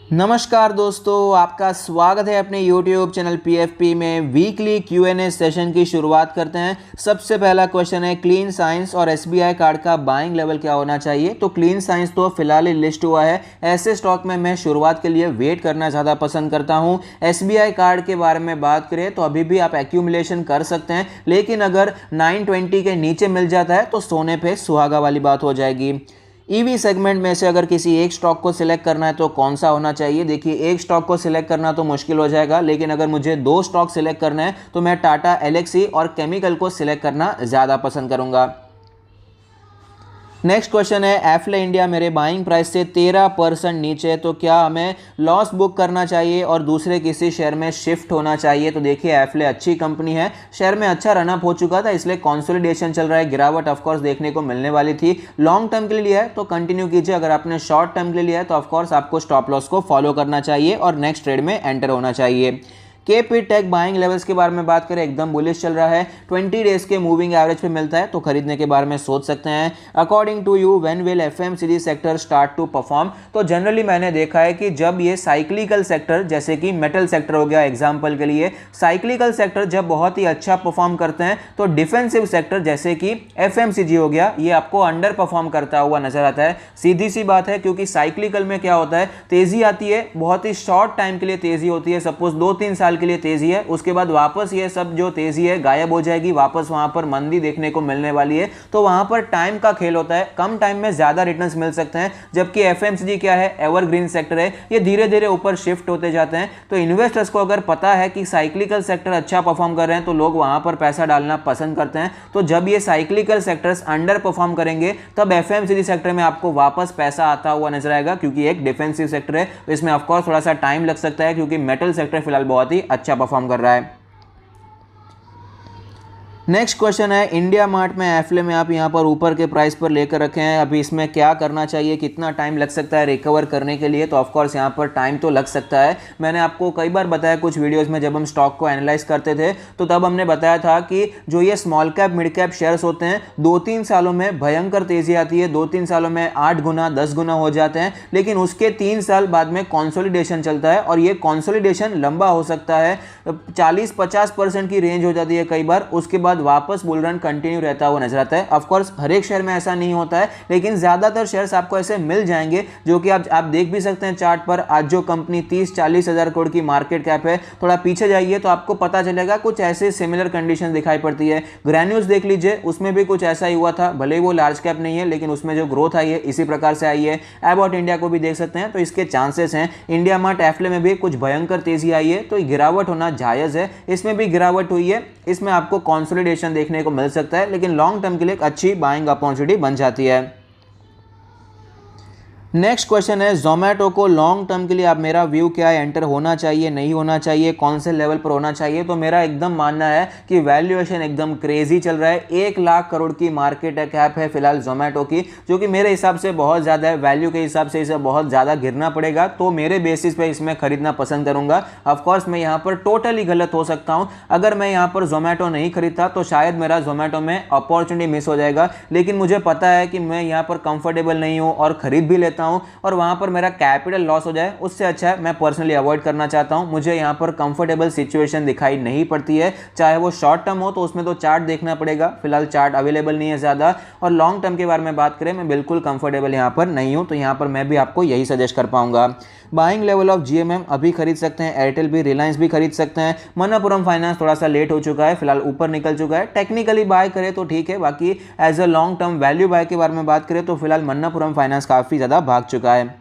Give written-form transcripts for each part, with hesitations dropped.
नमस्कार दोस्तों, आपका स्वागत है अपने YouTube चैनल PFP में। वीकली Q&A सेशन की शुरुआत करते हैं। सबसे पहला क्वेश्चन है क्लीन साइंस और SBI कार्ड का बाइंग लेवल क्या होना चाहिए। तो क्लीन साइंस तो फिलहाल ही लिस्ट हुआ है। ऐसे स्टॉक में मैं शुरुआत के लिए वेट करना ज़्यादा पसंद करता हूँ। SBI कार्ड के बारे में बात करें तो अभी भी आप एक्यूमुलेशन कर सकते हैं, लेकिन अगर 920 के नीचे मिल जाता है तो सोने पे सुहागा वाली बात हो जाएगी। ईवी सेगमेंट में से अगर किसी एक स्टॉक को सिलेक्ट करना है तो कौन सा होना चाहिए। देखिए, एक स्टॉक को सिलेक्ट करना तो मुश्किल हो जाएगा, लेकिन अगर मुझे दो स्टॉक सिलेक्ट करना है तो मैं टाटा एलेक्सी और केमिकल को सिलेक्ट करना ज़्यादा पसंद करूंगा। नेक्स्ट क्वेश्चन है एफले इंडिया मेरे बाइंग प्राइस से 13% नीचे है, तो क्या हमें लॉस बुक करना चाहिए और दूसरे किसी शेयर में शिफ्ट होना चाहिए। तो देखिए, एफले अच्छी कंपनी है, शेयर में अच्छा रनअप हो चुका था, इसलिए कंसोलिडेशन चल रहा है। गिरावट ऑफकोर्स देखने को मिलने वाली थी। लॉन्ग टर्म के लिए लिया है तो कंटिन्यू कीजिए। अगर आपने शॉर्ट टर्म के लिए लिया है तो ऑफकोर्स आपको स्टॉप लॉस को फॉलो करना चाहिए और नेक्स्ट ट्रेड में एंटर होना चाहिए। केपी टेक बाइंग लेवल्स के बारे में बात करें, एकदम बुलिश चल रहा है। 20 डेज के मूविंग एवरेज पे मिलता है तो खरीदने के बारे में सोच सकते हैं। According to you when will FMCG sector start to perform. तो जनरली मैंने देखा है कि जब ये साइक्लिकल सेक्टर, जैसे कि मेटल सेक्टर हो गया एग्जाम्पल के लिए, साइक्लिकल सेक्टर जब बहुत ही अच्छा परफॉर्म करते हैं तो डिफेंसिव सेक्टर जैसे कि एफएमसीजी हो गया, ये आपको अंडर परफॉर्म करता हुआ नजर आता है। सीधी सी बात है, क्योंकि साइक्लिकल में क्या होता है, तेजी आती है, बहुत ही शॉर्ट टाइम के लिए तेजी होती है। सपोज 2-3 साल के लिए तेजी है, उसके बाद वापस ये सब जो तेजी है गायब हो जाएगी, वापस वहां पर मंदी देखने को मिलने वाली है। तो वहां पर टाइम का खेल होता है, कम टाइम में ज्यादा रिटर्न्स मिल सकते हैं। जबकि एफएमसीजी क्या है, एवरग्रीन सेक्टर है, ये धीरे धीरे ऊपर शिफ्ट होते जाते हैं। तो इन्वेस्टर्स को अगर पता है कि साइक्लिकल सेक्टर अच्छा परफॉर्म कर रहे हैं तो लोग वहां पर पैसा डालना पसंद करते हैं। तो जब ये साइक्लिकल सेक्टर्स अंडर परफॉर्म करेंगे तब एफएमसीजी सेक्टर में आपको वापस पैसा आता हुआ नजर आएगा, क्योंकि एक डिफेंसिव सेक्टर है। तो इसमें ऑफकोर्स थोड़ा सा टाइम लग सकता है, क्योंकि मेटल सेक्टर फिलहाल बहुत ही अच्छा परफॉर्म कर रहा है। नेक्स्ट क्वेश्चन है इंडिया मार्ट में एफले में आप यहां पर ऊपर के प्राइस पर लेकर रखे हैं, अभी इसमें क्या करना चाहिए, कितना टाइम लग सकता है रिकवर करने के लिए। तो ऑफकोर्स यहां पर टाइम तो लग सकता है। मैंने आपको कई बार बताया कुछ वीडियोस में, जब हम स्टॉक को एनालाइज करते थे तो तब हमने बताया था कि जो ये small cap mid cap shares होते हैं, 2-3 सालों में भयंकर तेजी आती है, 2-3 सालों में 8 गुना 10 गुना हो जाते हैं, लेकिन उसके 3 साल बाद में कॉन्सोलिडेशन चलता है और ये कॉन्सोलिडेशन लंबा हो सकता है, 40-50% की रेंज हो जाती है कई बार। उसके बाद वापस बुल रन कंटिन्यू रहता हुआ नजर आता है। ऑफ कोर्स हर एक शेयर में ऐसा नहीं होता है, लेकिन ज्यादातर शेयर्स आपको ऐसे मिल जाएंगे जो कि आप देख भी सकते हैं चार्ट पर। आज जो कंपनी 30-40 हजार करोड़ की मार्केट कैप है, थोड़ा पीछे जाइए तो आपको पता चलेगा कुछ ऐसे सिमिलर कंडीशन दिखाई पड़ती है। ग्रैन्यूल्स देख लीजिए, उसमें भी कुछ ऐसा ही हुआ था, भले ही वो लार्ज कैप नहीं है, लेकिन उसमें जो ग्रोथ आई है इसी प्रकार से आई है। एबॉट इंडिया को भी देख सकते हैं, तो इसके चांसेस हैं। इंडिया मार्ट एफले में भी कुछ भयंकर तेजी आई है, तो गिरावट होना जायज है। इसमें भी गिरावट हुई है, इसमें आपको कंसोलिडेशन देखने को मिल सकता है, लेकिन लॉन्ग टर्म के लिए एक अच्छी बाइंग अपॉर्चुनिटी बन जाती है। नेक्स्ट क्वेश्चन है जोमेटो को लॉन्ग टर्म के लिए आप, मेरा व्यू क्या है, एंटर होना चाहिए नहीं होना चाहिए, कौन से लेवल पर होना चाहिए। तो मेरा एकदम मानना है कि वैल्यूएशन एकदम क्रेजी चल रहा है। 1 लाख करोड़ की मार्केट कैप है फिलहाल जोमेटो की, जो कि मेरे हिसाब से बहुत ज़्यादा है। वैल्यू के हिसाब से इसे बहुत ज़्यादा गिरना पड़ेगा, तो मेरे बेसिस पे इसमें खरीदना पसंद करूंगा। ऑफकोर्स मैं यहाँ पर टोटली गलत हो सकता हूँ। अगर मैं यहाँ पर जोमेटो नहीं खरीदता तो शायद मेरा जोमेटो में अपॉर्चुनिटी मिस हो जाएगा, लेकिन मुझे पता है कि मैं यहाँ पर कंफर्टेबल नहीं हूँ और खरीद भी लेता हूँ और वहां पर मेरा कैपिटल लॉस हो जाए, उससे अच्छा है मैं पर्सनली अवॉइड करना चाहता हूं। मुझे यहां पर कंफर्टेबल सिचुएशन दिखाई नहीं पड़ती है, चाहे वो शॉर्ट टर्म हो तो उसमें तो चार्ट देखना पड़ेगा, फिलहाल चार्ट अवेलेबल नहीं है ज्यादा। और लॉन्ग टर्म के बारे में बात करें, मैं बिल्कुल कंफर्टेबल यहां पर नहीं हूं, तो यहां पर मैं भी आपको यही सजेस्ट कर पाऊंगा। बाइंग लेवल ऑफ जीएमएम अभी खरीद सकते हैं, एयरटेल भी, रिलायंस भी खरीद सकते हैं। मनप्पुरम फाइनेंस थोड़ा सा लेट हो चुका है, फिलहाल ऊपर निकल चुका है। टेक्निकली बाय करें तो ठीक है, बाकी as a long term value buy के बारे में बात करें तो फिलहाल मनप्पुरम फाइनेंस काफी ज्यादा भाग चुका है।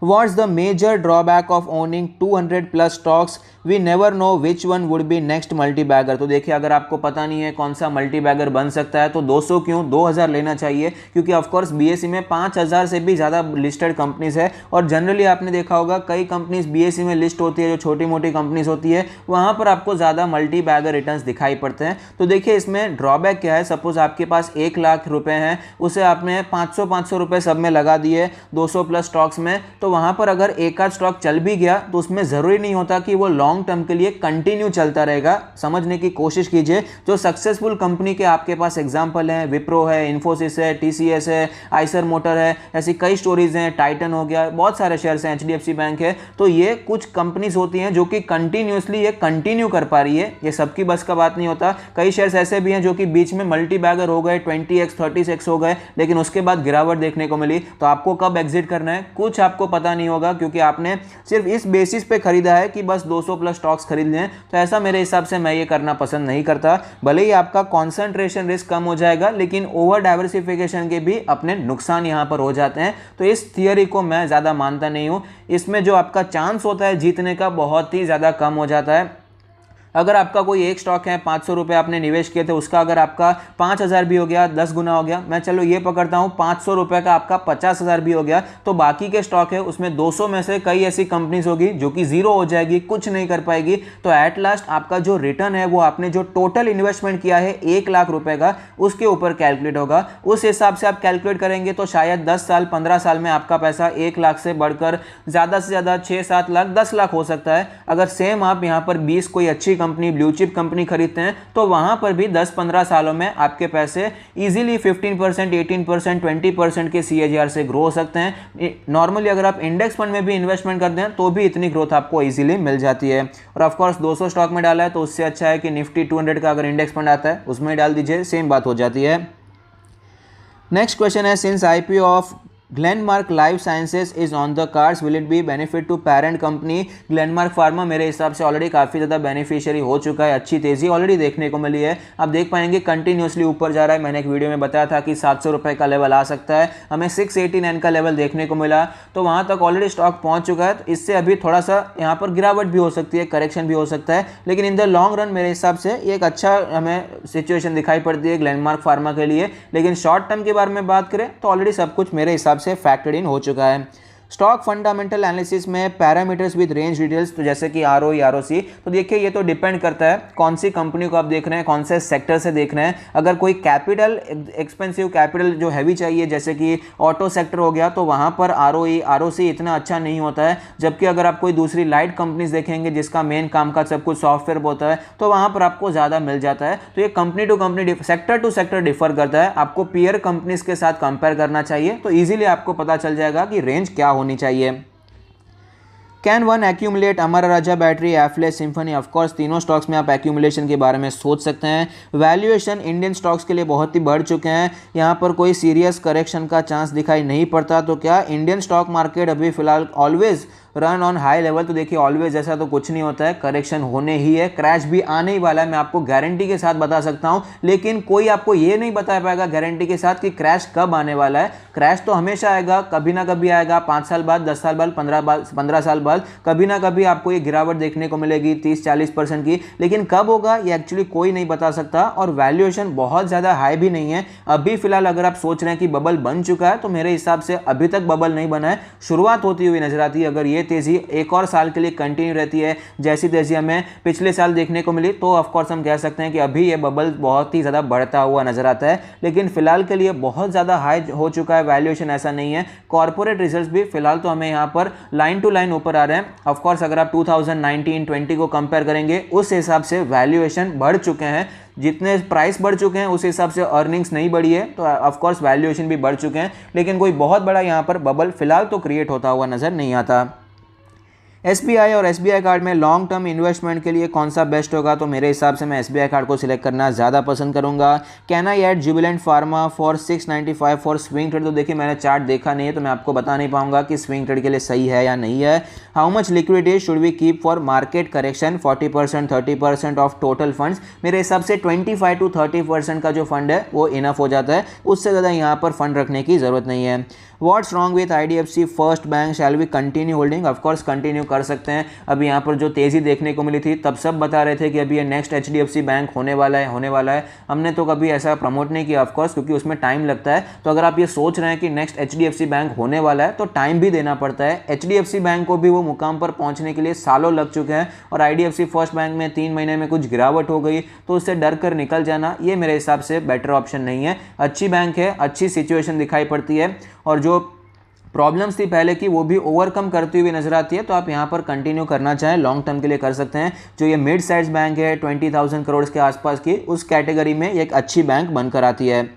What's the major drawback of owning 200 plus stocks? We never know which one would be next multi-bagger। तो देखिए, अगर आपको पता नहीं है कौन सा मल्टी बैगर बन सकता है तो 200 क्यों, 2000 लेना चाहिए, क्योंकि ऑफकोर्स बीएसई में 5000 से भी ज़्यादा लिस्टेड कंपनीज है। और जनरली आपने देखा होगा कई कंपनीज बीएसई में लिस्ट होती है, जो छोटी मोटी कंपनीज होती है, वहाँ पर आपको ज़्यादा मल्टी बैगर रिटर्न्स दिखाई पड़ते हैं। तो देखिए, इसमें ड्रॉबैक क्या है, सपोज आपके पास 1 लाख रुपए हैं, उसे आपने 500 रुपए सब में लगा दिए 200 प्लस स्टॉक्स में, तो वहाँ पर अगर एक आध स्टॉक चल भी गया तो उसमें ज़रूरी नहीं होता कि वो लॉन्ग लॉन्ग टर्म के लिए कंटिन्यू चलता रहेगा। समझने की कोशिश कीजिए, जो सक्सेसफुल कंपनी के आपके पास एग्जांपल हैं, विप्रो है, इन्फोसिस है, टीसीएस है, आइसर मोटर है, ऐसी कई स्टोरीज हैं, टाइटन हो गया, बहुत सारे शेयर्स हैं, एचडीएफसी बैंक है। तो ये कुछ कंपनीज होती हैं जो कि कंटिन्यूसली ये कंटिन्यू कर पा रही है, ये सबकी बस का बात नहीं होता। कई शेयर्स ऐसे भी हैं जो कि बीच में मल्टी बैगर हो गए, 20x 30x हो गए, लेकिन उसके बाद गिरावट देखने को मिली। तो आपको कब एग्जिट करना है कुछ आपको पता नहीं होगा, क्योंकि आपने सिर्फ इस बेसिस पे खरीदा है कि बस 200 प्लस स्टॉक्स खरीद लें। तो ऐसा मेरे हिसाब से मैं ये करना पसंद नहीं करता। भले ही आपका कॉन्सेंट्रेशन रिस्क कम हो जाएगा, लेकिन ओवर डाइवर्सिफिकेशन के भी अपने नुकसान यहां पर हो जाते हैं। तो इस थियरी को मैं ज्यादा मानता नहीं हूं। इसमें जो आपका चांस होता है जीतने का बहुत ही ज्यादा कम हो जाता है। अगर आपका कोई एक स्टॉक है, 500 रुपये आपने निवेश किए थे, उसका अगर आपका 5000 भी हो गया, 10 गुना हो गया, मैं चलो ये पकड़ता हूँ 500 रुपये का आपका 50,000 भी हो गया, तो बाकी के स्टॉक है उसमें 200 में से कई ऐसी कंपनीज होगी जो कि जीरो हो जाएगी, कुछ नहीं कर पाएगी। तो एट लास्ट आपका जो रिटर्न है वो आपने जो टोटल इन्वेस्टमेंट किया है 1 लाख रुपए का, उसके ऊपर कैलकुलेट होगा। उस हिसाब से आप कैलकुलेट करेंगे तो शायद 10 साल 15 साल में आपका पैसा 1 लाख से बढ़कर ज़्यादा से ज़्यादा 6-7 लाख 10 लाख हो सकता है। अगर सेम आप यहाँ पर 20 कोई अच्छी कंपनी, ब्लू चिप कंपनी खरीदते हैं, तो वहां पर भी 10-15 सालों में आपके पैसे इजीली 15%, 18%, 20% के CAGR से ग्रो हो सकते हैं। नॉर्मली अगर आप इंडेक्स फंड में भी इन्वेस्टमेंट करते हैं तो भी इतनी ग्रोथ आपको इजीली मिल जाती है। और ऑफ कोर्स 200 स्टॉक में डाला है तो उससे अच्छा है कि निफ्टी 200 का अगर इंडेक्स फंड आता है उसमें डाल दीजिए, सेम बात हो जाती है। नेक्स्ट क्वेश्चन है, since IPO of Glenmark life sciences is on the cards, will it be benefit to parent company? Glenmark pharma मेरे हिसाब से ऑलरेडी काफ़ी ज़्यादा बेनिफिशियरी हो चुका है, अच्छी तेज़ी ऑलरेडी देखने को मिली है। आप देख पाएंगे कंटिन्यूसली ऊपर जा रहा है। मैंने एक वीडियो में बताया था कि 700 रुपये का लेवल आ सकता है, हमें 689 का लेवल देखने को मिला, तो वहाँ तक ऑलरेडी स्टॉक पहुँच चुका है। तो इससे अभी थोड़ा सा यहाँ पर गिरावट भी हो सकती है, करेक्शन भी हो सकता है, लेकिन इन द लॉन्ग रन मेरे हिसाब से एक अच्छा हमें सिचुएशन दिखाई पड़ती है ग्लेनमार्क फार्मा के लिए। लेकिन शॉर्ट टर्म के बारे में बात करें तो ऑलरेडी सब कुछ मेरे हिसाब से फैक्टर्ड इन हो चुका है। स्टॉक फंडामेंटल एनालिसिस में पैरामीटर्स विद रेंज डिटेल्स, तो जैसे कि ROE, ROC, तो देखिए ये तो डिपेंड करता है कौन सी कंपनी को आप देख रहे हैं, कौन से सेक्टर से देख रहे हैं। अगर कोई कैपिटल एक्सपेंसिव कैपिटल जो हैवी चाहिए, जैसे कि ऑटो सेक्टर हो गया, तो वहाँ पर ROE, ROC इतना अच्छा नहीं होता है। जबकि अगर आप कोई दूसरी लाइट कंपनीज देखेंगे जिसका मेन काम का सब कुछ सॉफ्टवेयर होता है, तो वहाँ पर आपको ज़्यादा मिल जाता है। तो ये company to company, sector to sector differ करता है। आपको पीयर कंपनीज के साथ कंपेयर करना चाहिए, तो ईजिली आपको पता चल जाएगा कि रेंज क्या होनी चाहिए। Can one accumulate Amara Raja battery, Affle's, Symphony? Of course तीनों स्टॉक्स में आप एक्यूमुलेशन के बारे में सोच सकते हैं। वैल्यूएशन इंडियन स्टॉक्स के लिए बहुत ही बढ़ चुके हैं, यहाँ पर कोई सीरियस करेक्शन का चांस दिखाई नहीं पड़ता। तो क्या इंडियन स्टॉक मार्केट अभी फिलहाल always run on high level? तो देखिए ऑलवेज ऐसा तो कुछ नहीं होता है, करेक्शन होने ही है, क्रैश भी आने ही वाला है, मैं आपको गारंटी के साथ बता सकता हूं। लेकिन कोई आपको ये नहीं बता पाएगा गारंटी के साथ कि क्रैश कब आने वाला है। क्रैश तो हमेशा आएगा, कभी ना कभी आएगा, 5 साल बाद, 10 साल बाद, 15 साल बाद, कभी ना कभी आपको ये गिरावट देखने को मिलेगी 30-40% की। लेकिन कब होगा ये एक्चुअली कोई नहीं बता सकता। और वैल्यूएशन बहुत ज़्यादा हाई भी नहीं है अभी फिलहाल। अगर आप सोच रहे हैं कि बबल बन चुका है, तो मेरे हिसाब से अभी तक बबल नहीं बना है, शुरुआत होती हुई नजर आती है। अगर ये तेजी एक और साल के लिए कंटिन्यू रहती है, जैसी तेजी हमें पिछले साल देखने को मिली, तो ऑफ कोर्स हम कह सकते हैं कि अभी ये बबल बहुत ही ज़्यादा बढ़ता हुआ नजर आता है। लेकिन फिलहाल के लिए बहुत ज़्यादा हाई हो चुका है वैल्यूएशन, ऐसा नहीं है। कॉर्पोरेट रिजल्ट्स भी फिलहाल तो हमें यहाँ पर लाइन टू लाइन ऊपर आ रहे हैं। ऑफ कोर्स अगर आप 2019-20 को कंपेयर करेंगे, उस हिसाब से वैल्यूएशन बढ़ चुके हैं। जितने प्राइस बढ़ चुके हैं उस हिसाब से अर्निंग्स नहीं बढ़ी है, तो ऑफ कोर्स वैल्यूएशन भी बढ़ चुके हैं। लेकिन कोई बहुत बड़ा यहाँ पर बबल फिलहाल तो क्रिएट होता हुआ नजर नहीं आता। SBI और SBI कार्ड में लॉन्ग टर्म इन्वेस्टमेंट के लिए कौन सा बेस्ट होगा? तो मेरे हिसाब से मैं SBI कार्ड को सिलेक्ट करना ज़्यादा पसंद करूंगा। Can I add Jubilant pharma for 695 for swing trade? तो देखिए मैंने चार्ट देखा नहीं है, तो मैं आपको बता नहीं पाऊंगा कि स्विंग ट्रेड के लिए सही है या नहीं है। How much liquidity should we keep for market correction? 40%, 30% of total funds. मेरे हिसाब से 25 to 30% का जो फंड है वो इनफ हो जाता है, उससे ज़्यादा यहाँ पर फंड रखने की ज़रूरत नहीं है। What's wrong with IDFC first bank, shall we continue holding? Of course continue कर सकते हैं। अभी यहाँ पर जो तेज़ी देखने को मिली थी, तब सब बता रहे थे कि अभी ये नेक्स्ट HDFC बैंक होने वाला है। हमने तो कभी ऐसा प्रमोट नहीं किया ऑफकोर्स, क्योंकि उसमें टाइम लगता है। तो अगर आप ये सोच रहे हैं कि नेक्स्ट HDFC बैंक होने वाला है, तो टाइम भी देना पड़ता है। HDFC बैंक को भी वो मुकाम पर पहुँचने के लिए सालों लग चुके हैं, और IDFC फर्स्ट बैंक में 3 महीने में कुछ गिरावट हो गई, तो उससे डर कर निकल जाना ये मेरे हिसाब से बेटर ऑप्शन नहीं है। अच्छी बैंक है, अच्छी सिचुएशन दिखाई पड़ती है, और जो प्रॉब्लम्स थी पहले की वो भी ओवरकम करती हुई नजर आती है, तो आप यहाँ पर कंटिन्यू करना चाहें लॉन्ग टर्म के लिए कर सकते हैं। जो ये मिड साइज बैंक है 20,000 करोड़ के आसपास की, उस कैटेगरी में एक अच्छी बैंक बनकर आती है।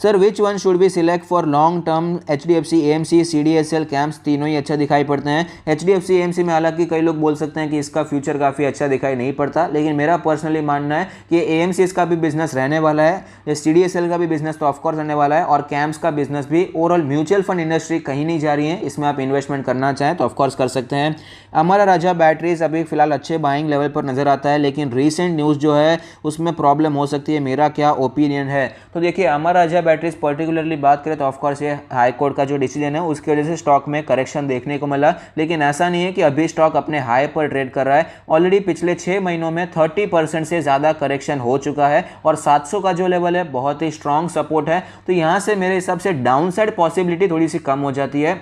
Sir which one should be select for long term? HDFC, AMC, CDSL, camps तीनों ही अच्छा दिखाई पड़ते हैं। HDFC, AMC में हालांकि कई लोग बोल सकते हैं कि इसका फ्यूचर काफ़ी अच्छा दिखाई नहीं पड़ता, लेकिन मेरा पर्सनली मानना है कि AMC इसका भी बिजनेस रहने वाला है, CDSL का भी बिजनेस तो ऑफकोर्स रहने वाला है, और कैम्स का बिजनेस भी। ओवरऑल म्यूचुअल फंड इंडस्ट्री कहीं नहीं जा रही है, इसमें आप इन्वेस्टमेंट करना चाहें तो ऑफकोर्स कर सकते हैं। अमरा राजा बैटरीज अभी फिलहाल अच्छे बाइंग लेवल पर नजर आता है, लेकिन रिसेंट न्यूज़ जो है उसमें प्रॉब्लम हो सकती है। मेरा क्या ओपिनियन है? तो देखिए, अमरा राजा बैटरीज पर्टिकुलरली बात करें तो ऑफकोर्स ये हाई कोर्ट का जो डिसीजन है उसकी वजह से स्टॉक में करेक्शन देखने को मिला, लेकिन ऐसा नहीं है कि अभी स्टॉक अपने हाई पर ट्रेड कर रहा है। ऑलरेडी पिछले 6 महीनों में 30% से ज़्यादा करेक्शन हो चुका है, और 700 का जो लेवल है बहुत ही स्ट्रॉन्ग सपोर्ट है। तो यहाँ से मेरे हिसाब से डाउनसाइड पॉसिबिलिटी थोड़ी सी कम हो जाती है।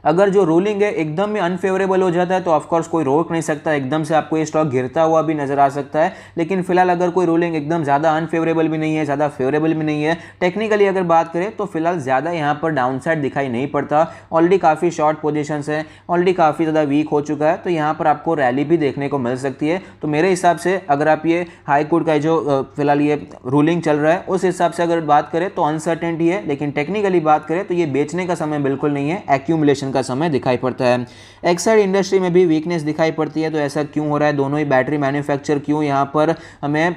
अगर जो रूलिंग है एकदम ही अनफेवरेबल हो जाता है तो ऑफकोर्स कोई रोक नहीं सकता, एकदम से आपको ये स्टॉक गिरता हुआ भी नजर आ सकता है। लेकिन फिलहाल अगर कोई रूलिंग एकदम ज़्यादा अनफेवरेबल भी नहीं है, ज़्यादा फेवरेबल भी नहीं है, टेक्निकली अगर बात करें तो फिलहाल ज़्यादा यहाँ पर डाउनसाइड दिखाई नहीं पड़ता। ऑलरेडी काफ़ी शॉर्ट पोजीशंस है, ऑलरेडी काफ़ी ज़्यादा वीक हो चुका है, तो यहाँ पर आपको रैली भी देखने को मिल सकती है। तो मेरे हिसाब से अगर आप ये हाई कोर्ट का जो फिलहाल ये रूलिंग चल रहा है उस हिसाब से अगर बात करें तो अनसर्टेनिटी है, लेकिन टेक्निकली बात करें तो ये बेचने का समय बिल्कुल नहीं है, एक्यूमुलेशन का समय दिखाई पड़ता है। एक्साइड इंडस्ट्री में भी वीकनेस दिखाई पड़ती है, तो ऐसा क्यों हो रहा है? दोनों ही बैटरी मैन्युफैक्चर क्यों यहाँ पर हमें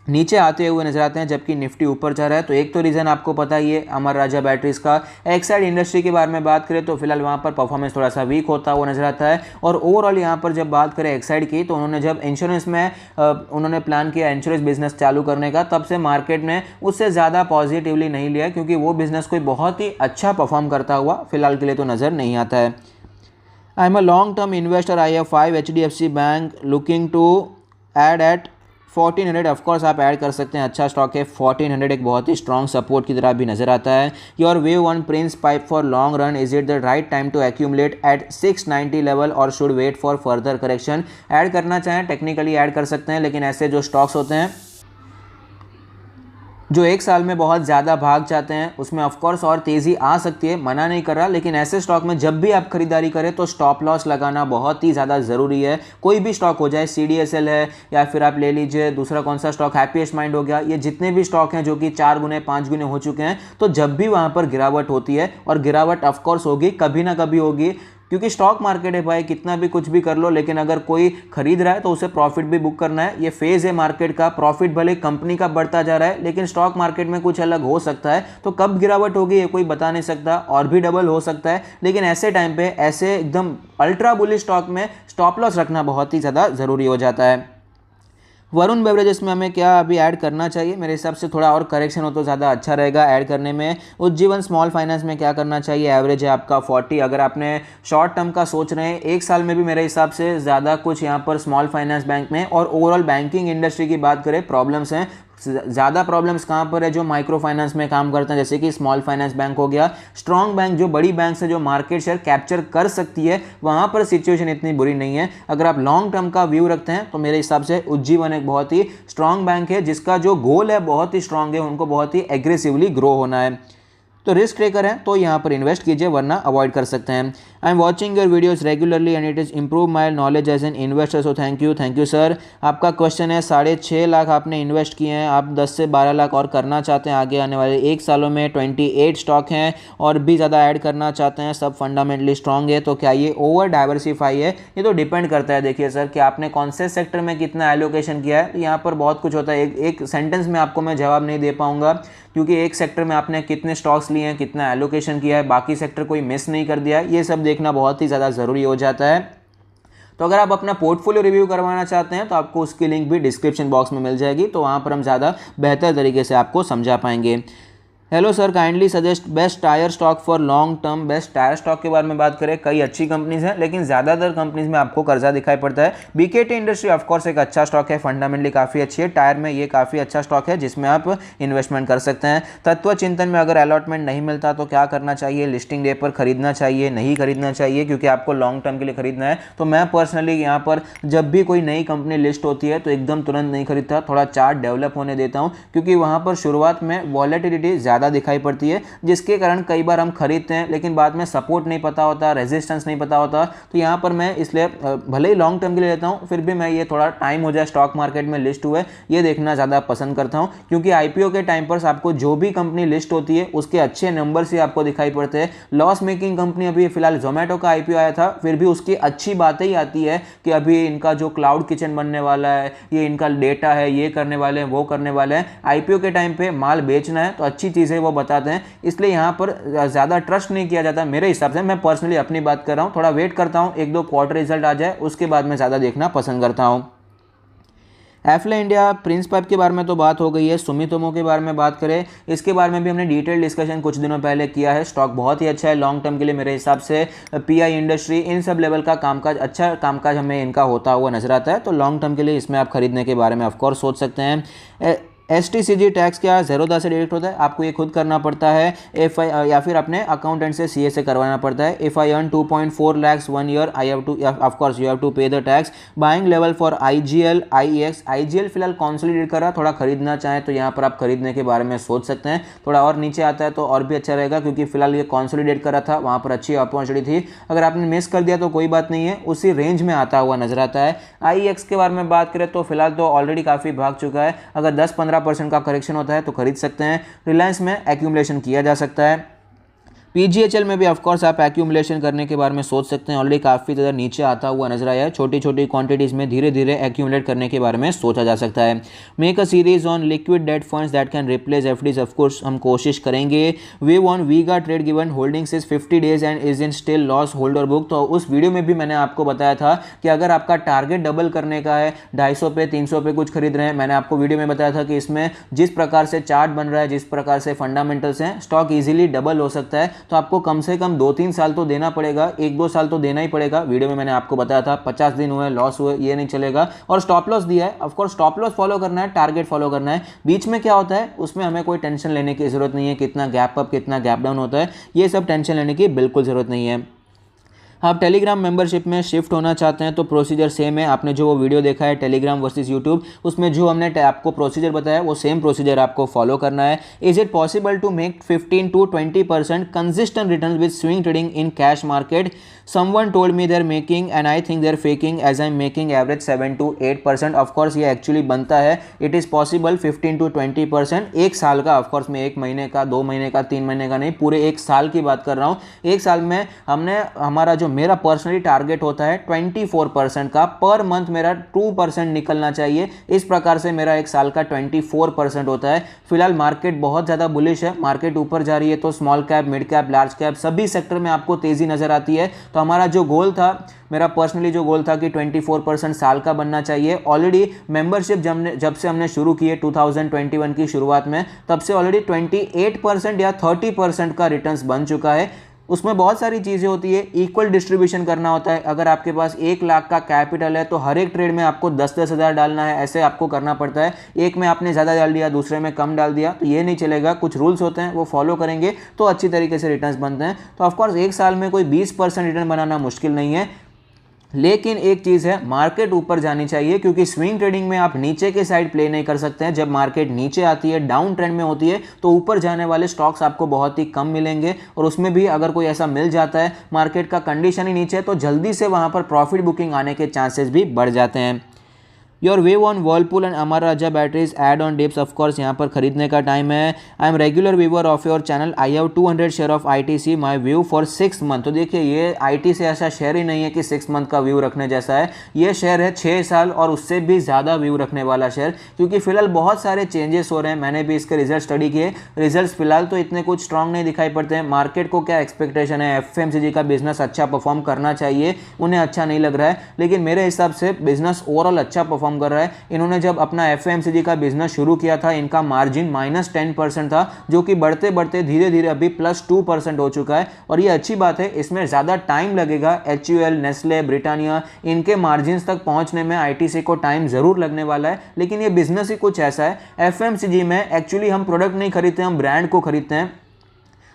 नीचे आते हुए नजर आते हैं जबकि निफ्टी ऊपर जा रहा है? तो एक तो रीज़न आपको पता ही है अमर राजा बैटरीज का। एक्साइड इंडस्ट्री के बारे में बात करें तो फिलहाल वहाँ पर परफॉर्मेंस थोड़ा सा वीक होता हुआ नजर आता है। और ओवरऑल यहाँ पर जब बात करें एक्साइड की, तो उन्होंने जब इंश्योरेंस में उन्होंने प्लान किया इंश्योरेंस बिजनेस चालू करने का, तब से मार्केट ने उससे ज़्यादा पॉजिटिवली नहीं लिया, क्योंकि वो बिजनेस कोई बहुत ही अच्छा परफॉर्म करता हुआ फिलहाल के लिए तो नज़र नहीं आता है। I am a long term investor, I have 5 HDFC bank, looking to add at 1400। Of course आप ऐड कर सकते हैं, अच्छा स्टॉक है। 1400 एक बहुत ही स्ट्रॉन्ग सपोर्ट की तरह भी नजर आता है। Your wave one prince pipe for long run, is it the right time to accumulate at 690 level और should wait for further correction? Add करना चाहें टेक्निकली ऐड कर सकते हैं, लेकिन ऐसे जो स्टॉक्स होते हैं जो एक साल में बहुत ज़्यादा भाग जाते हैं उसमें ऑफकोर्स और तेज़ी आ सकती है, मना नहीं कर रहा, लेकिन ऐसे स्टॉक में जब भी आप खरीदारी करें तो स्टॉप लॉस लगाना बहुत ही ज़्यादा ज़रूरी है। कोई भी स्टॉक हो जाए, CDSL है या फिर आप ले लीजिए दूसरा कौन सा स्टॉक, हैप्पीएस्ट माइंड हो गया, ये जितने भी स्टॉक हैं जो कि 4 गुने 5 गुने हो चुके हैं, तो जब भी वहाँ पर गिरावट होती है, और गिरावट ऑफकोर्स होगी, कभी ना कभी होगी, क्योंकि स्टॉक मार्केट है भाई, कितना भी कुछ भी कर लो, लेकिन अगर कोई खरीद रहा है तो उसे प्रॉफिट भी बुक करना है। ये फेज है मार्केट का, प्रॉफिट भले कंपनी का बढ़ता जा रहा है, लेकिन स्टॉक मार्केट में कुछ अलग हो सकता है। तो कब गिरावट होगी ये कोई बता नहीं सकता, और भी डबल हो सकता है। लेकिन ऐसे टाइम पे ऐसे एकदम अल्ट्रा बुलिश स्टॉक में स्टॉप लॉस रखना बहुत ही ज़्यादा ज़रूरी हो जाता है। वरुण बेवरेजेस में हमें क्या अभी ऐड करना चाहिए? मेरे हिसाब से थोड़ा और करेक्शन हो तो ज़्यादा अच्छा रहेगा ऐड करने में। उज्जीवन स्मॉल फाइनेंस में क्या करना चाहिए? एवरेज है आपका 40। अगर आपने शॉर्ट टर्म का सोच रहे हैं, एक साल में भी मेरे हिसाब से ज़्यादा कुछ यहाँ पर स्मॉल फाइनेंस बैंक में, और ओवरऑल बैंकिंग इंडस्ट्री की बात करें, प्रॉब्लम्स हैं। ज़्यादा प्रॉब्लम्स कहाँ पर है? जो माइक्रो फाइनेंस में काम करते हैं, जैसे कि स्मॉल फाइनेंस बैंक हो गया। स्ट्रॉन्ग बैंक जो बड़ी बैंक से जो मार्केट शेयर कैप्चर कर सकती है, वहाँ पर सिचुएशन इतनी बुरी नहीं है। अगर आप लॉन्ग टर्म का व्यू रखते हैं तो मेरे हिसाब से उज्जीवन एक बहुत ही स्ट्रॉन्ग बैंक है, जिसका जो गोल है बहुत ही स्ट्रॉन्ग है, उनको बहुत ही एग्रेसिवली ग्रो होना है। तो रिस्क टेकर हैं तो यहाँ पर इन्वेस्ट कीजिए, वरना अवॉइड कर सकते हैं। I am watching your videos regularly and it is improve my knowledge as an investor, so thank you sir. आपका क्वेश्चन है 6.5 लाख आपने इन्वेस्ट किए हैं, आप 10 से 12 लाख और करना चाहते हैं आगे आने वाले 1 सालों में। 28 स्टॉक हैं और भी ज़्यादा ऐड करना चाहते हैं, सब फंडामेंटली स्ट्रॉन्ग है, तो क्या ये ओवर डाइवर्सिफाई है? ये तो डिपेंड करता है। देखिए सर कि आपने कौन से सेक्टर में कितना एलोकेशन किया है, तो यहाँ पर बहुत कुछ होता है। एक सेंटेंस में आपको मैं जवाब नहीं दे पाऊंगा, क्योंकि एक सेक्टर में आपने कितने स्टॉक्स लिए हैं, कितना एलोकेशन किया है, बाकी सेक्टर कोई मिस नहीं कर दिया है, ये सब देखना बहुत ही ज़्यादा ज़रूरी हो जाता है। तो अगर आप अपना पोर्टफोलियो रिव्यू करवाना चाहते हैं तो आपको उसकी लिंक भी डिस्क्रिप्शन बॉक्स में मिल जाएगी, तो वहाँ पर हम ज़्यादा बेहतर तरीके से आपको समझा पाएंगे। Hello sir, kindly suggest best tyre stock for long term. Best tyre stock के बारे में बात करें, कई अच्छी कंपनीज हैं, लेकिन ज़्यादातर कंपनीज में आपको कर्जा दिखाई पड़ता है। BKT इंडस्ट्री ऑफकोर्स एक अच्छा स्टॉक है, फंडामेंटली काफ़ी अच्छी है। टायर में ये काफ़ी अच्छा स्टॉक है जिसमें आप इन्वेस्टमेंट कर सकते हैं। तत्व चिंतन में अगर अलॉटमेंट नहीं मिलता तो क्या करना चाहिए? लिस्टिंग डे पर खरीदना चाहिए, नहीं खरीदना चाहिए? क्योंकि आपको लॉन्ग टर्म के लिए खरीदना है। तो मैं पर्सनली यहाँ पर जब भी कोई नई कंपनी लिस्ट होती है तो एकदम तुरंत नहीं खरीदता, थोड़ा चार्ट डेवलप होने देता हूँ, क्योंकि वहाँ पर शुरुआत में वॉलेटिलिटी ज़्यादा ज़्यादा दिखाई पड़ती है, जिसके कारण कई बार हम खरीदते हैं लेकिन बाद में सपोर्ट नहीं पता होता, रेजिस्टेंस नहीं पता होता। तो यहाँ पर मैं इसलिए भले ही लॉन्ग टर्म के लिए लेता हूँ, फिर भी मैं ये थोड़ा टाइम हो जाए स्टॉक मार्केट में लिस्ट हुए ये देखना ज़्यादा पसंद करता हूँ, क्योंकि आईपीओ के टाइम पर आपको जो भी कंपनी लिस्ट होती है उसके अच्छे नंबर्स ही आपको दिखाई पड़ते हैं। लॉस मेकिंग कंपनी अभी फिलहाल जोमेटो का आईपीओ आया था, फिर भी उसकी अच्छी बातें ही आती है कि अभी इनका जो क्लाउड किचन बनने वाला है, ये इनका डेटा है, ये करने वाले हैं, वो करने वाले हैं। आईपीओ के टाइम पे माल बेचना है तो अच्छी चीज़ें वो बताते हैं, इसलिए यहाँ पर ज़्यादा ट्रस्ट नहीं किया जाता मेरे हिसाब से। मैं पर्सनली अपनी बात कर रहा हूँ, थोड़ा वेट करता हूँ 1-2 क्वार्टर रिजल्ट आ जाए उसके बाद मैं ज़्यादा देखना पसंद करता हूँ। एफले इंडिया, प्रिंस पाइप के बारे में तो बात हो गई है। सुमितोमो के बारे में बात करें, इसके बारे में भी हमने डिटेल डिस्कशन कुछ दिनों पहले किया है। स्टॉक बहुत ही अच्छा है लॉन्ग टर्म के लिए मेरे हिसाब से। पीआई इंडस्ट्री, इन सब लेवल का कामकाज, अच्छा कामकाज हमें इनका होता हुआ नजर आता है, तो लॉन्ग टर्म के लिए इसमें आप खरीदने के बारे में ऑफकोर्स सोच सकते हैं। एसटीसीजी टैक्स क्या ज़ेरोदा से डायरेक्ट होता है, आपको ये खुद करना पड़ता है। एफ आई या फिर अपने अकाउंटेंट से सीए से करवाना पड़ता है। If I earn 2.4 lakh 1 year, I have to of course you have to pay the tax. Buying level for IGL, IEX. IGL फिलहाल कॉन्सोलिडेट कर रहा, थोड़ा खरीदना चाहें तो यहाँ पर आप खरीदने के बारे में सोच सकते हैं। थोड़ा और नीचे आता है तो और भी अच्छा रहेगा, क्योंकि फिलहाल ये कॉन्सोलिडेट कर रहा था, वहाँ पर अच्छी अपॉर्चुनिटी थी। अगर आपने मिस कर दिया तो कोई बात नहीं है, उसी रेंज में आता हुआ नजर आता है। आईएक्स के बारे में बात करें तो फिलहाल तो ऑलरेडी काफ़ी भाग चुका है, अगर 10-15% का करेक्शन होता है तो खरीद सकते हैं। रिलायंस में एक्यूमुलेशन किया जा सकता है। पीजीएचएल में भी ऑफकोर्स आप एक्यूमुलेशन करने के बारे में सोच सकते हैं, ऑलरेडी काफ़ी ज़्यादा नीचे आता हुआ नजर आया है। छोटी छोटी क्वांटिटीज़ में धीरे धीरे एक्यूमुलेट करने के बारे में सोचा जा सकता है। Make a series on liquid debt funds that can replace FDs, of course हम कोशिश करेंगे। Way on Vega trade given holdings is 50 days and is in still loss holder book. तो उस वीडियो में भी मैंने आपको बताया था कि अगर आपका टारगेट डबल करने का है, 250 पे 300 पे कुछ खरीद रहे हैं, मैंने आपको वीडियो में बताया था कि इसमें जिस प्रकार से चार्ट बन रहा है, जिस प्रकार से फंडामेंटल्स हैं, स्टॉक ईजिली डबल हो सकता है। तो आपको कम से कम 2-3 साल तो देना पड़ेगा, 1-2 साल तो देना ही पड़ेगा। वीडियो में मैंने आपको बताया था 50 दिन हुए लॉस हुए, ये नहीं चलेगा। और स्टॉप लॉस दिया है, ऑफकोर्स स्टॉप लॉस फॉलो करना है, टारगेट फॉलो करना है। बीच में क्या होता है उसमें हमें कोई टेंशन लेने की जरूरत नहीं है, कितना गैप अप कितना गैप डाउन होता है, ये सब टेंशन लेने की बिल्कुल जरूरत नहीं है। आप टेलीग्राम मेंबरशिप में शिफ्ट होना चाहते हैं तो प्रोसीजर सेम है। आपने जो वो वीडियो देखा है टेलीग्राम वर्सेस यूट्यूब, उसमें जो हमने आपको प्रोसीजर बताया वो सेम प्रोसीजर आपको फॉलो करना है। Is it possible to make 15 to 20% consistent return with swing trading in cash market? Someone told me they're making and I think they're faking as I am making average 7 to 8%। Of course ये actually बनता है, it is possible 15 to 20%। एक साल का, of course मैं 1 महीने का, 2 महीने का, 3 महीने का नहीं, पूरे 1 साल की बात कर रहा हूँ। 1 साल में हमने, हमारा जो मेरा पर्सनली टारगेट होता है 24% का, पर मंथ मेरा 2% निकलना चाहिए। इस प्रकार से मेरा 1 साल का 24% होता है। फिलहाल मार्केट बहुत ज़्यादा बुलिश है, मार्केट ऊपर जा रही है, तो small cap, mid cap, large cap सभी सेक्टर में आपको तेज़ी नज़र आती है। तो हमारा जो गोल था, मेरा पर्सनली जो गोल था कि 24% साल का बनना चाहिए। ऑलरेडी मेंबरशिप जब से हमने शुरू की है 2021 की शुरुआत में, तब से ऑलरेडी 28% या 30% का रिटर्न्स बन चुका है। उसमें बहुत सारी चीज़ें होती है, इक्वल डिस्ट्रीब्यूशन करना होता है। अगर आपके पास 1 लाख का कैपिटल है तो हर एक ट्रेड में आपको 10-10 हज़ार डालना है, ऐसे आपको करना पड़ता है। एक में आपने ज़्यादा डाल दिया, दूसरे में कम डाल दिया, तो ये नहीं चलेगा। कुछ रूल्स होते हैं, वो फॉलो करेंगे तो अच्छी तरीके से रिटर्न्स बनते हैं। तो ऑफकोर्स 1 साल में कोई 20% रिटर्न बनाना मुश्किल नहीं है, लेकिन एक चीज़ है, मार्केट ऊपर जानी चाहिए, क्योंकि स्विंग ट्रेडिंग में आप नीचे के साइड प्ले नहीं कर सकते हैं। जब मार्केट नीचे आती है, डाउन ट्रेंड में होती है, तो ऊपर जाने वाले स्टॉक्स आपको बहुत ही कम मिलेंगे। और उसमें भी अगर कोई ऐसा मिल जाता है, मार्केट का कंडीशन ही नीचे है, तो जल्दी से वहाँ पर प्रॉफिट बुकिंग आने के चांसेस भी बढ़ जाते हैं। Your view on Whirlpool and Amara Raja batteries add on dips, of course यहाँ पर खरीदने का टाइम है। I am regular viewer of your channel, I have 200 share of ITC, my view for 6 month. तो देखिए, ये आईटीसी ऐसा शेयर ही नहीं है कि 6 मंथ का व्यू रखने जैसा है, ये शेयर है 6 साल और उससे भी ज़्यादा व्यू रखने वाला शेयर, क्योंकि फिलहाल बहुत सारे चेंजेस हो रहे हैं। मैंने भी इसके रिजल्ट स्टडी किए, रिजल्ट फिलहाल तो इतने कुछ स्ट्रांग नहीं दिखाई पड़ते हैं। मार्केट को क्या एक्सपेक्टेशन है, एफएमसीजी का बिजनेस अच्छा परफॉर्म करना चाहिए, उन्हें अच्छा नहीं लग रहा है, लेकिन मेरे हिसाब से बिजनेस ओवरऑल अच्छा परफॉर्म कर रहा है। इन्होंने जब अपना एफएमसीजी का बिजनेस शुरू किया था, इनका मार्जिन -10% था, जो कि बढ़ते बढ़ते धीरे धीरे अभी +2% हो चुका है। और ये अच्छी बात है, इसमें ज़्यादा टाइम लगेगा। HUL, नेस्ले, ब्रिटानिया, इनके मार्जिन तक पहुंचने में आईटीसी को टाइम ज़रूर लगने वाला है, लेकिन ये बिजनेस ही कुछ ऐसा है। एफएमसीजी में एक्चुअली हम प्रोडक्ट नहीं खरीदते, हम ब्रांड को खरीदते हैं।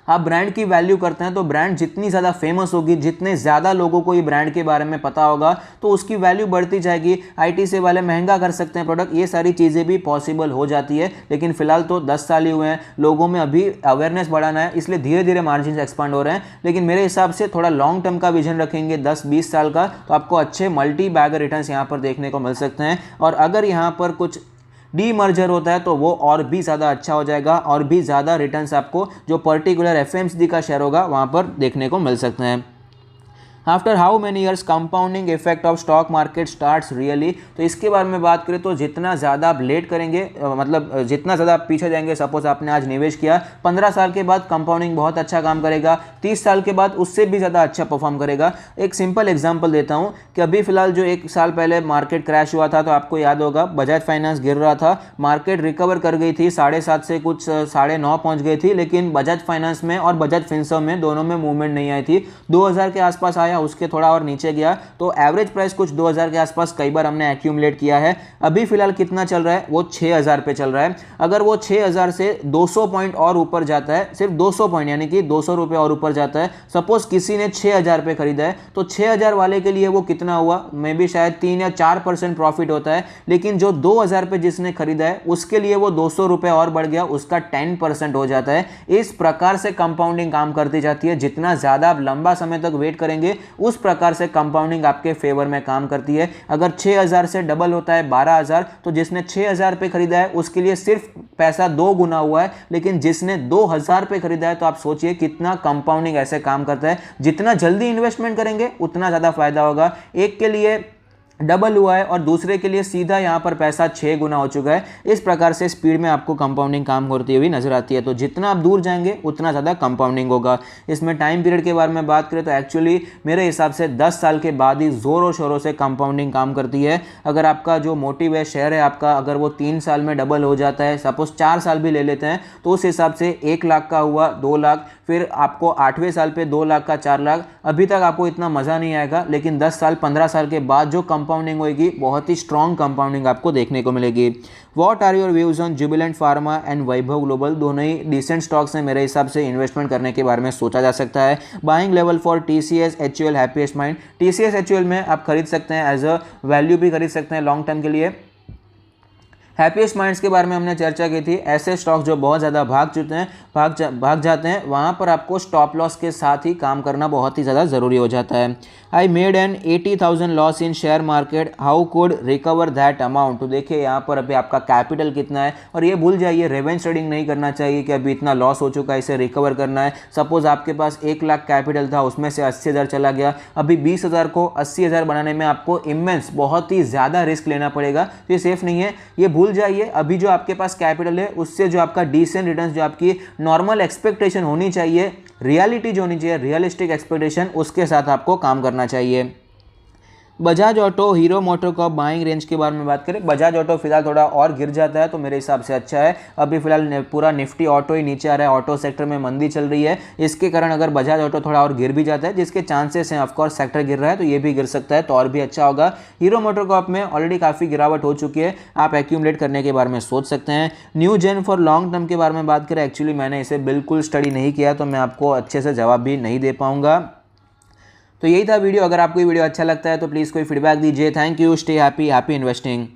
आप ब्रांड की वैल्यू करते हैं तो ब्रांड जितनी ज़्यादा फेमस होगी, जितने ज़्यादा लोगों को ये ब्रांड के बारे में पता होगा तो उसकी वैल्यू बढ़ती जाएगी। आईटीसी वाले महंगा कर सकते हैं प्रोडक्ट, ये सारी चीज़ें भी पॉसिबल हो जाती है। लेकिन फिलहाल तो 10 साल ही हुए हैं, लोगों में अभी अवेयरनेस बढ़ाना है, इसलिए धीरे धीरे मार्जिन एक्सपांड हो रहे हैं। लेकिन मेरे हिसाब से थोड़ा लॉन्ग टर्म का विजन रखेंगे 10-20 साल का, तो आपको अच्छे मल्टी बैगर रिटर्न्स यहाँ पर देखने को मिल सकते हैं। और अगर यहाँ पर कुछ डीमर्जर होता है तो वो और भी ज़्यादा अच्छा हो जाएगा, और भी ज़्यादा रिटर्न्स आपको जो पर्टिकुलर एफएमसीजी का शेयर होगा वहाँ पर देखने को मिल सकते हैं। After how many years compounding effect of stock market starts really, तो इसके बारे में बात करें तो जितना ज़्यादा आप लेट करेंगे, मतलब जितना ज़्यादा आप पीछे जाएंगे, सपोज आपने आज निवेश किया, 15 साल के बाद कंपाउंडिंग बहुत अच्छा काम करेगा, 30 साल के बाद उससे भी ज़्यादा अच्छा परफॉर्म करेगा। एक सिंपल एग्जाम्पल देता हूँ कि अभी फिलहाल जो 1 साल पहले मार्केट क्रैश हुआ था तो आपको याद होगा बजाज फाइनेंस गिर रहा था, मार्केट रिकवर कर गई थी, 7.5 से कुछ 9.5 पहुँच गई थी, लेकिन बजाज फाइनेंस में और बजाज फिनसर्व में दोनों में मूवमेंट नहीं आई थी। 2000 के आसपास आया, उसके थोड़ा और नीचे गया, तो एवरेज प्राइस कुछ 2000 के आसपास कई बार हमने एक्यूमुलेट किया है। अभी फिलहाल कितना चल रहा है, वो 6000 पे चल रहा है। अगर वो 6000 से 200 पॉइंट और ऊपर जाता है, सिर्फ 200 पॉइंट यानी कि 200 रुपये और ऊपर जाता है, सपोज किसी ने 6000 पे खरीदा है, तो 6000 वाले के लिए वो कितना हुआ, मे बी शायद 3 या 4% प्रॉफिट होता है। लेकिन जो 2000 पे जिसने खरीदा है उसके लिए वो 200 रुपये और बढ़ गया, उसका 10% हो जाता है। इस प्रकार से कंपाउंडिंग काम करती जाती है। जितना ज़्यादा आप लंबा समय तक वेट करेंगे उस प्रकार से कंपाउंडिंग आपके फेवर में काम करती है। अगर 6000 से डबल होता है 12000, तो जिसने 6000 पे खरीदा है उसके लिए सिर्फ पैसा 2 गुना हुआ है। लेकिन जिसने 2000 पे खरीदा है, तो आप सोचिए कितना कंपाउंडिंग ऐसे काम करता है। जितना जल्दी इन्वेस्टमेंट करेंगे उतना ज़्यादा फायदा होगा। एक के लिए डबल हुआ है और दूसरे के लिए सीधा यहाँ पर पैसा 6 गुना हो चुका है। इस प्रकार से स्पीड में आपको कंपाउंडिंग काम करती हुई नजर आती है। तो जितना आप दूर जाएंगे उतना ज़्यादा कंपाउंडिंग होगा। इसमें टाइम पीरियड के बारे में बात करें तो एक्चुअली मेरे हिसाब से 10 साल के बाद ही ज़ोरों शोरों से कंपाउंडिंग काम करती है। अगर आपका जो मोटिव है, शेयर है आपका, अगर वो 3 साल में डबल हो जाता है, सपोज 4 साल भी ले लेते हैं, तो उस हिसाब से 1 लाख का हुआ 2 लाख, फिर आपको 8वें साल पे 2 लाख का 4 लाख। अभी तक आपको इतना मज़ा नहीं आएगा, लेकिन 10 साल 15 साल के बाद जो कंपाउंडिंग होगी बहुत ही स्ट्रॉन्ग कंपाउंडिंग आपको देखने को मिलेगी। What are your views on Jubilant Pharma and Vaibhav Global? दोनों ही डिसेंट स्टॉक्स हैं, मेरे हिसाब से इन्वेस्टमेंट करने के बारे में सोचा जा सकता है। Buying level for TCS HUL happiest mind, TCS HUL में आप खरीद सकते हैं, एज अ वैल्यू भी खरीद सकते हैं लॉन्ग टर्म के लिए। हैप्पीएस्ट माइंड्स के बारे में हमने चर्चा की थी। ऐसे स्टॉक जो बहुत ज़्यादा भाग जाते हैं, वहाँ पर आपको स्टॉप लॉस के साथ ही काम करना बहुत ही ज़्यादा ज़रूरी हो जाता है। I made an 80,000 loss in share market, how could recover that amount? तो देखिए यहाँ पर अभी आपका कैपिटल कितना है, और ये भूल जाइए रिवेंज ट्रेडिंग नहीं करना चाहिए कि अभी इतना लॉस हो चुका है इसे रिकवर करना है। सपोज आपके पास 1 लाख कैपिटल था, उसमें से 80,000 चला गया, अभी 20,000 को 80,000 बनाने में आपको इमेंस बहुत ही ज़्यादा रिस्क लेना पड़ेगा, तो ये सेफ नहीं है। ये भूल जाइए, अभी जो आपके पास कैपिटल है उससे जो आपका डिसेंट रिटर्न, जो आपकी नॉर्मल एक्सपेक्टेशन होनी चाहिए, रियलिटी जो होनी चाहिए, रियलिस्टिक एक्सपेक्टेशन, उसके साथ आपको काम करना चाहिए। Bajaj auto, hero MotoCorp buying range के बारे में बात करें, बजाज ऑटो फिलहाल थोड़ा और गिर जाता है तो मेरे हिसाब से अच्छा है। अभी फिलहाल पूरा निफ्टी ऑटो ही नीचे आ रहा है, ऑटो सेक्टर में मंदी चल रही है। इसके कारण अगर बजाज ऑटो थोड़ा और गिर भी जाता है, जिसके चांसेस हैं, ऑफकोर्स सेक्टर गिर रहा है तो ये भी गिर सकता है, तो और भी अच्छा होगा। हीरो मोटोकॉर्प में ऑलरेडी काफ़ी गिरावट हो चुकी है, आप एक्यूमुलेट करने के बारे में सोच सकते हैं। Newgen for long term के बारे में बात करें, एक्चुअली मैंने इसे बिल्कुल स्टडी नहीं किया तो मैं आपको अच्छे से जवाब भी नहीं दे पाऊंगा। तो यही था वीडियो। अगर आपको ये वीडियो अच्छा लगता है तो प्लीज़ कोई फीडबैक दीजिए। Thank you, stay happy, happy investing.